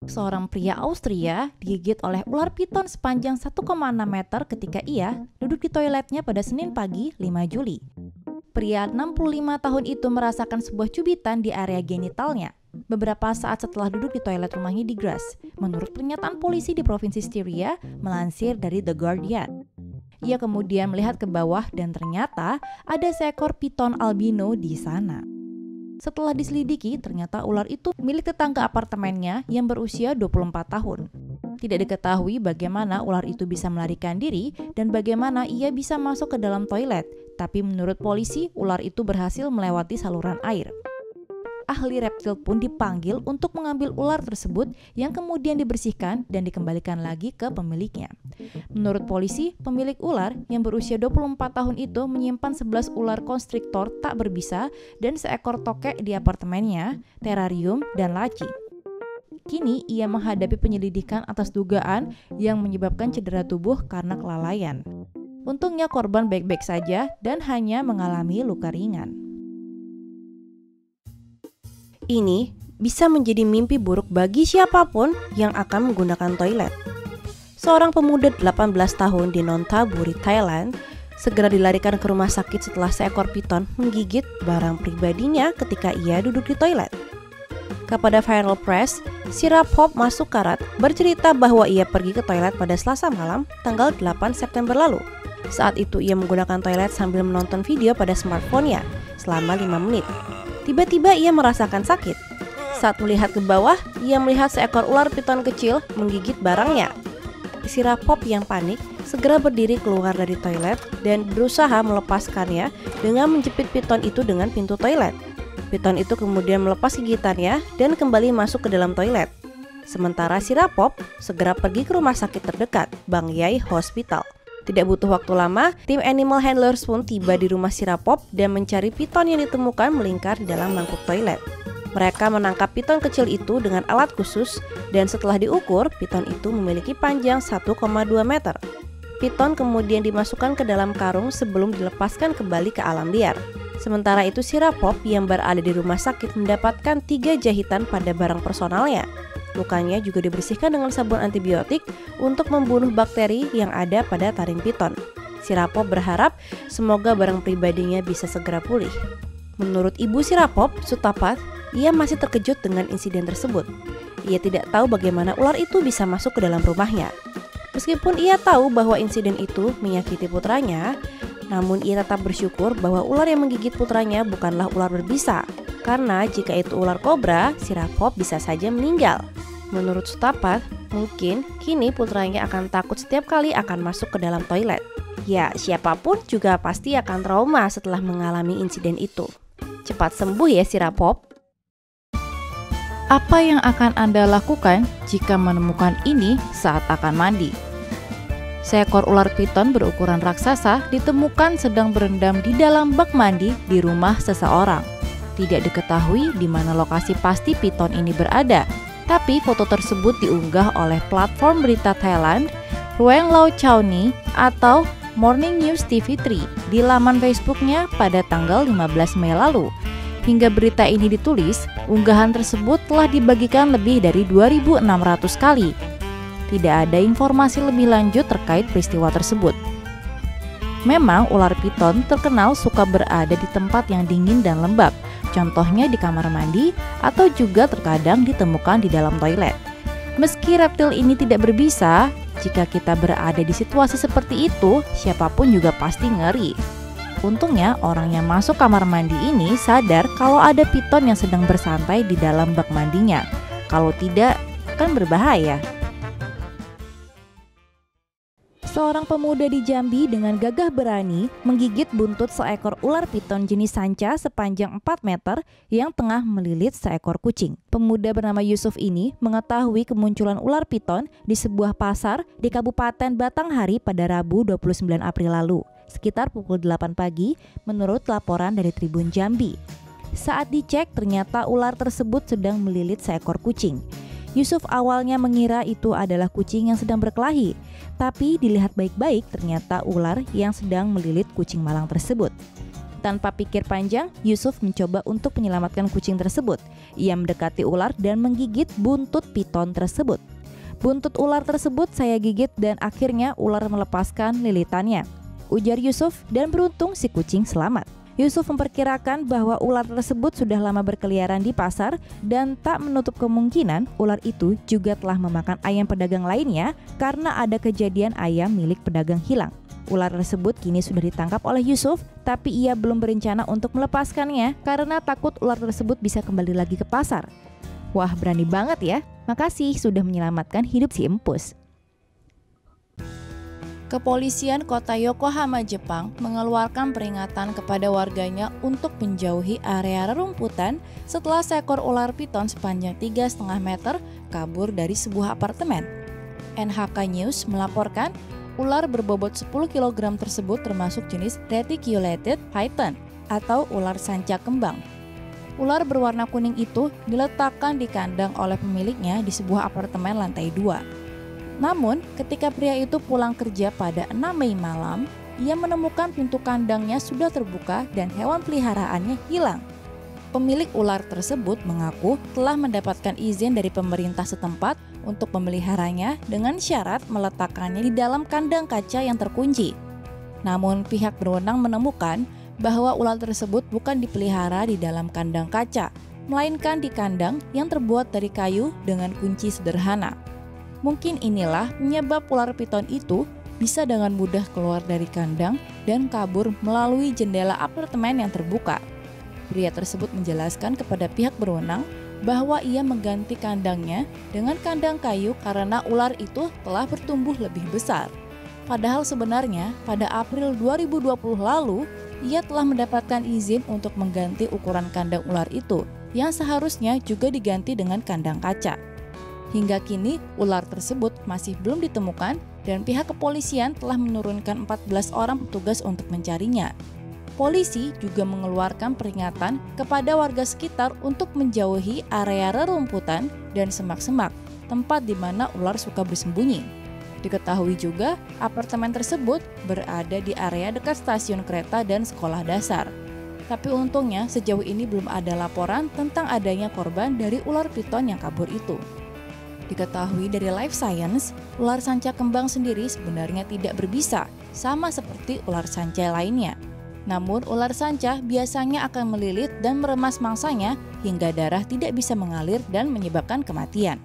Seorang pria Austria digigit oleh ular piton sepanjang 1,6 meter ketika ia duduk di toiletnya pada Senin pagi 5 Juli. Pria 65 tahun itu merasakan sebuah cubitan di area genitalnya beberapa saat setelah duduk di toilet rumahnya di Graz, menurut pernyataan polisi di provinsi Styria melansir dari The Guardian. Ia kemudian melihat ke bawah dan ternyata ada seekor piton albino di sana. Setelah diselidiki, ternyata ular itu milik tetangga apartemennya yang berusia 24 tahun. Tidak diketahui bagaimana ular itu bisa melarikan diri dan bagaimana ia bisa masuk ke dalam toilet, tapi menurut polisi, ular itu berhasil melewati saluran air. Ahli reptil pun dipanggil untuk mengambil ular tersebut yang kemudian dibersihkan dan dikembalikan lagi ke pemiliknya. Menurut polisi, pemilik ular yang berusia 24 tahun itu menyimpan 11 ular konstriktor tak berbisa dan seekor tokek di apartemennya, terarium, dan laci. Kini ia menghadapi penyelidikan atas dugaan yang menyebabkan cedera tubuh karena kelalaian. Untungnya korban baik-baik saja dan hanya mengalami luka ringan. Ini bisa menjadi mimpi buruk bagi siapapun yang akan menggunakan toilet. Seorang pemuda 18 tahun di Nonthaburi, Thailand, segera dilarikan ke rumah sakit setelah seekor piton menggigit barang pribadinya ketika ia duduk di toilet. Kepada Viral Press, Sirapov Masukarat bercerita bahwa ia pergi ke toilet pada Selasa malam, tanggal 8 September lalu. Saat itu ia menggunakan toilet sambil menonton video pada smartphone-nya selama 5 menit. Tiba-tiba ia merasakan sakit. Saat melihat ke bawah, ia melihat seekor ular piton kecil menggigit barangnya. Sirapov yang panik segera berdiri keluar dari toilet dan berusaha melepaskannya dengan menjepit piton itu dengan pintu toilet. Piton itu kemudian melepas gigitannya dan kembali masuk ke dalam toilet. Sementara Sirapov segera pergi ke rumah sakit terdekat, Bang Yai Hospital. Tidak butuh waktu lama, tim animal handlers pun tiba di rumah Sirapov dan mencari piton yang ditemukan melingkar di dalam mangkuk toilet. Mereka menangkap piton kecil itu dengan alat khusus dan setelah diukur, piton itu memiliki panjang 1,2 meter. Piton kemudian dimasukkan ke dalam karung sebelum dilepaskan kembali ke alam liar. Sementara itu Sirapov yang berada di rumah sakit mendapatkan 3 jahitan pada barang personalnya. Lukanya juga dibersihkan dengan sabun antibiotik untuk membunuh bakteri yang ada pada taring piton. Sirapov berharap semoga barang pribadinya bisa segera pulih. Menurut ibu Sirapov, Sutapat, ia masih terkejut dengan insiden tersebut. Ia tidak tahu bagaimana ular itu bisa masuk ke dalam rumahnya. Meskipun ia tahu bahwa insiden itu menyakiti putranya, namun ia tetap bersyukur bahwa ular yang menggigit putranya bukanlah ular berbisa. Karena jika itu ular kobra, Sirapov bisa saja meninggal. Menurut Sutapat, mungkin kini putranya akan takut setiap kali akan masuk ke dalam toilet. Ya, siapapun juga pasti akan trauma setelah mengalami insiden itu. Cepat sembuh ya Sirapov. Apa yang akan Anda lakukan jika menemukan ini saat akan mandi? Seekor ular piton berukuran raksasa ditemukan sedang berendam di dalam bak mandi di rumah seseorang. Tidak diketahui di mana lokasi pasti piton ini berada, tapi foto tersebut diunggah oleh platform berita Thailand, Ruang Lau Chau Ni atau Morning News TV3 di laman Facebooknya pada tanggal 15 Mei lalu. Hingga berita ini ditulis, unggahan tersebut telah dibagikan lebih dari 2.600 kali. Tidak ada informasi lebih lanjut terkait peristiwa tersebut. Memang ular piton terkenal suka berada di tempat yang dingin dan lembab, contohnya di kamar mandi atau juga terkadang ditemukan di dalam toilet. Meski reptil ini tidak berbisa, jika kita berada di situasi seperti itu, siapapun juga pasti ngeri. Untungnya orang yang masuk kamar mandi ini sadar kalau ada piton yang sedang bersantai di dalam bak mandinya. Kalau tidak, kan berbahaya. Seorang pemuda di Jambi dengan gagah berani menggigit buntut seekor ular piton jenis sanca sepanjang 4 meter yang tengah melilit seekor kucing. Pemuda bernama Yusuf ini mengetahui kemunculan ular piton di sebuah pasar di Kabupaten Batanghari pada Rabu 29 April lalu, sekitar pukul 8 pagi menurut laporan dari Tribun Jambi. Saat dicek, ternyata ular tersebut sedang melilit seekor kucing. Yusuf awalnya mengira itu adalah kucing yang sedang berkelahi, tapi dilihat baik-baik ternyata ular yang sedang melilit kucing malang tersebut. Tanpa pikir panjang, Yusuf mencoba untuk menyelamatkan kucing tersebut. Ia mendekati ular dan menggigit buntut piton tersebut. Buntut ular tersebut saya gigit dan akhirnya ular melepaskan lilitannya, ujar Yusuf, dan beruntung si kucing selamat. Yusuf memperkirakan bahwa ular tersebut sudah lama berkeliaran di pasar dan tak menutup kemungkinan ular itu juga telah memakan ayam pedagang lainnya karena ada kejadian ayam milik pedagang hilang. Ular tersebut kini sudah ditangkap oleh Yusuf, tapi ia belum berencana untuk melepaskannya karena takut ular tersebut bisa kembali lagi ke pasar. Wah, berani banget ya. Makasih sudah menyelamatkan hidup si empus. Kepolisian kota Yokohama, Jepang mengeluarkan peringatan kepada warganya untuk menjauhi area rerumputan setelah seekor ular piton sepanjang 3,5 meter kabur dari sebuah apartemen. NHK News melaporkan ular berbobot 10 kg tersebut termasuk jenis reticulated python atau ular sanca kembang. Ular berwarna kuning itu diletakkan di kandang oleh pemiliknya di sebuah apartemen lantai 2. Namun, ketika pria itu pulang kerja pada 6 Mei malam, ia menemukan pintu kandangnya sudah terbuka dan hewan peliharaannya hilang. Pemilik ular tersebut mengaku telah mendapatkan izin dari pemerintah setempat untuk memeliharanya dengan syarat meletakkannya di dalam kandang kaca yang terkunci. Namun, pihak berwenang menemukan bahwa ular tersebut bukan dipelihara di dalam kandang kaca, melainkan di kandang yang terbuat dari kayu dengan kunci sederhana. Mungkin inilah penyebab ular piton itu bisa dengan mudah keluar dari kandang dan kabur melalui jendela apartemen yang terbuka. Pria tersebut menjelaskan kepada pihak berwenang bahwa ia mengganti kandangnya dengan kandang kayu karena ular itu telah bertumbuh lebih besar. Padahal sebenarnya pada April 2020 lalu, ia telah mendapatkan izin untuk mengganti ukuran kandang ular itu, yang seharusnya juga diganti dengan kandang kaca. Hingga kini, ular tersebut masih belum ditemukan dan pihak kepolisian telah menurunkan 14 orang petugas untuk mencarinya. Polisi juga mengeluarkan peringatan kepada warga sekitar untuk menjauhi area rerumputan dan semak-semak, tempat di mana ular suka bersembunyi. Diketahui juga, apartemen tersebut berada di area dekat stasiun kereta dan sekolah dasar. Tapi untungnya sejauh ini belum ada laporan tentang adanya korban dari ular piton yang kabur itu. Diketahui dari Life Science, ular sanca kembang sendiri sebenarnya tidak berbisa, sama seperti ular sanca lainnya. Namun, ular sanca biasanya akan melilit dan meremas mangsanya hingga darah tidak bisa mengalir dan menyebabkan kematian.